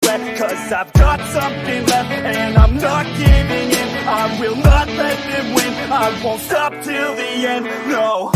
regret, cause I've got something left and I'm not giving in. I will not let them win, I won't stop till the end, no.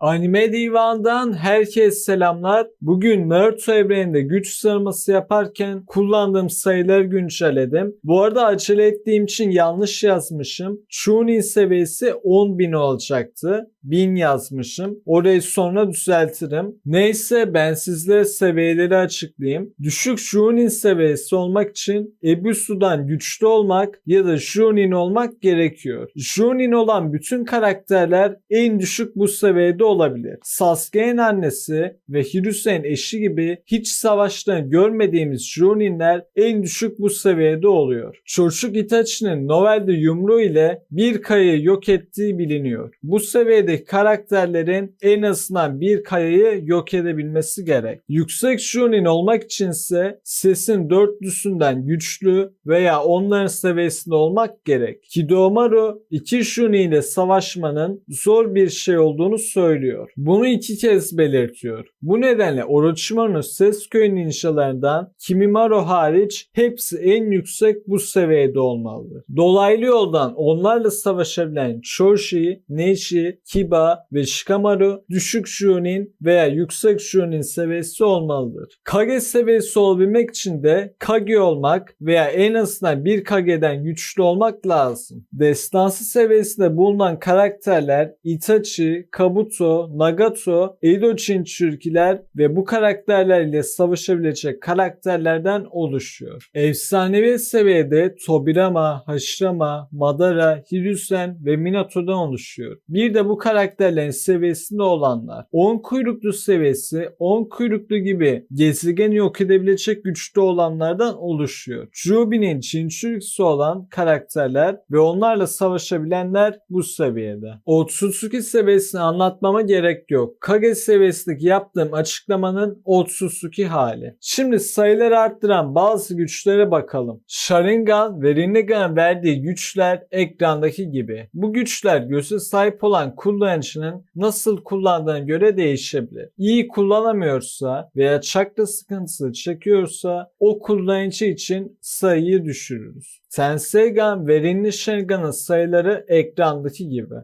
Anime Divan'dan herkese selamlar. Bugün Naruto evreninde güç sıralaması yaparken kullandığım sayıları güncelledim. Bu arada acele ettiğim için yanlış yazmışım. Chunin seviyesi 10.000 olacaktı. 1000 yazmışım. Orayı sonra düzeltirim. Neyse ben sizlere seviyeleri açıklayayım. Düşük Chunin seviyesi olmak için Ebisu'dan güçlü olmak ya da Chunin olmak gerekiyor. Chunin olan bütün karakterler en düşük bu seviyede olabilir. Sasuke'nin annesi ve Hiruzen eşi gibi hiç savaştan görmediğimiz Chuninler en düşük bu seviyede oluyor. Çocuk Itachi'nin Novel'de yumruğu ile bir kayayı yok ettiği biliniyor. Bu seviyede karakterlerin en azından bir kayayı yok edebilmesi gerek. Yüksek Chunin olmak içinse sesin dörtlüsünden güçlü veya onların seviyesinde olmak gerek. Kidomaru 2 Chunin ile savaşmanın zor bir şey olduğunu söylüyor. Bunu 2 kez belirtiyor. Bu nedenle Orochimaru'nun Sasuke ninjalarından Kimimaro hariç hepsi en yüksek bu seviyede olmalıdır. Dolaylı yoldan onlarla savaşabilen Choshi, Neji, Kiba ve Shikamaru düşük Chunin veya yüksek Chunin seviyesi olmalıdır. Kage seviyesi olabilmek için de Kage olmak veya en azından bir Kage'den güçlü olmak lazım. Destansı seviyesinde bulunan karakterler Itachi, Kabuto, Nagato, Edo Jinchurikiler ve bu karakterler ile savaşabilecek karakterlerden oluşuyor. Efsanevi seviyede Tobirama, Hashirama, Madara, Hiruzen ve Minato'dan oluşuyor. Bir de bu karakterlerin seviyesinde olanlar. 10 kuyruklu seviyesi 10 kuyruklu gibi gezegeni yok edebilecek güçte olanlardan oluşuyor. Jubi'nin Jinchurikisi olan karakterler ve onlarla savaşabilenler bu seviyede. Otsutsuki seviyesini anlatmama gerek yok. Kage seviyesindeki yaptığım açıklamanın Otsutsuki hali. Şimdi sayıları arttıran bazı güçlere bakalım. Sharingan ve Rinnegan'ın verdiği güçler ekrandaki gibi. Bu güçler göze sahip olan kullanıcının nasıl kullandığına göre değişebilir. İyi kullanamıyorsa veya çakra sıkıntısı çekiyorsa o kullanıcı için sayıyı düşürürüz. Tenseigan ve Rinne Sharingan'ın sayıları ekrandaki gibi.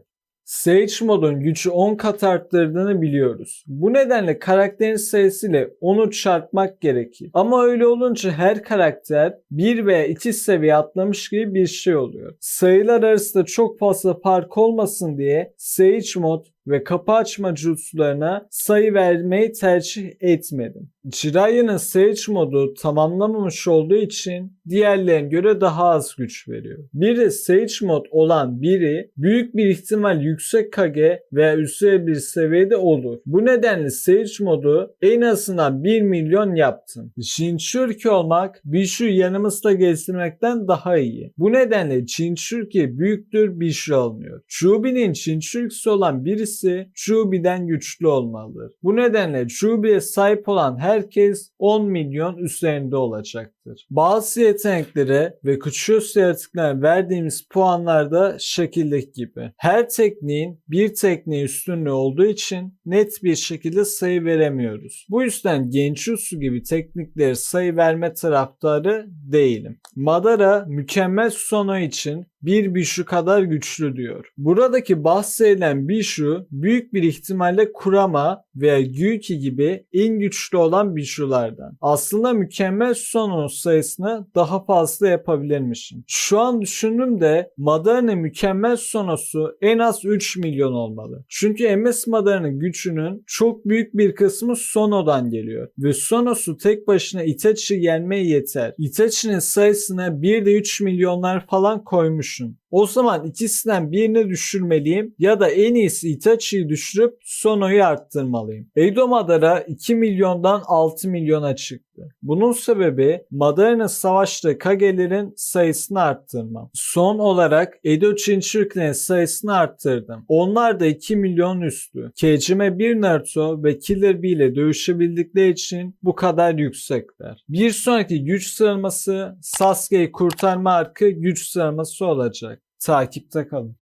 Sage modun gücü 10 kat arttırdığını biliyoruz. Bu nedenle karakterin sayısıyla 10'u çarpmak gerekir. Ama öyle olunca her karakter 1 veya 2 seviye atlamış gibi bir şey oluyor. Sayılar arasında çok fazla fark olmasın diye Sage mod ve kapı açma jutsularına sayı vermeyi tercih etmedim. Jiraiya'nın Sage modu tamamlamamış olduğu için diğerlerine göre daha az güç veriyor. Bir de Sage mod olan biri büyük bir ihtimal yüksek Kage veya üstü bir seviyede olur. Bu nedenle Sage modu en azından 1 milyon yaptım. Jinchuriki olmak Bishu'yu yanımızda gezdirmekten daha iyi. Bu nedenle Jinchuriki büyüktür Bishu alınıyor. Jubi'nin Jinchurikisi olan birisi Jubi'den güçlü olmalıdır. Bu nedenle Jubi'ye sahip olan herkes 10 milyon üzerinde olacaktır. Bazı yeteneklere ve küçük yaratıklara verdiğimiz puanlar da şekildeki gibi. Her tekniğin bir tekniğe üstünlüğü olduğu için net bir şekilde sayı veremiyoruz. Bu yüzden Genjutsu gibi tekniklere sayı verme taraftarı değilim. Madara mükemmel Susanoo için bir Bishu kadar güçlü diyor. Buradaki bahsedilen Bishu büyük bir ihtimalle Kurama veya Gyuki gibi en güçlü olan Bishu'lardan. Aslında mükemmel Susanoo sayısını daha fazla yapabilirmişim. Şu an düşündüm de Madara'nın mükemmel Susanoo'su en az 3 milyon olmalı. Çünkü MS Madara'nın gücünün çok büyük bir kısmı Susanoo'dan geliyor. Ve Susanoo'su tek başına Itachi'yi yenmeye yeter. Itachi'nin sayısına bir de 3 milyonlar falan koymuşum. O zaman ikisinden birini düşürmeliyim ya da en iyisi Itachi'yi düşürüp Susanoo'yu arttırmalıyım. Edo Madara 2 milyondan 6 milyona çıktı. düşecekti. Bunun sebebi Madara'nın savaştığı Kage'lerin sayısını arttırmam. Son olarak Edo Jinchuriki'nin sayısını arttırdım. Onlar da 2 milyon üstü. Kejime 1 Naruto ve Killer Bee ile dövüşebildikleri için bu kadar yüksekler. Bir sonraki güç sıralaması Sasuke'yi kurtarma arka güç sıralaması olacak. Takipte kalın.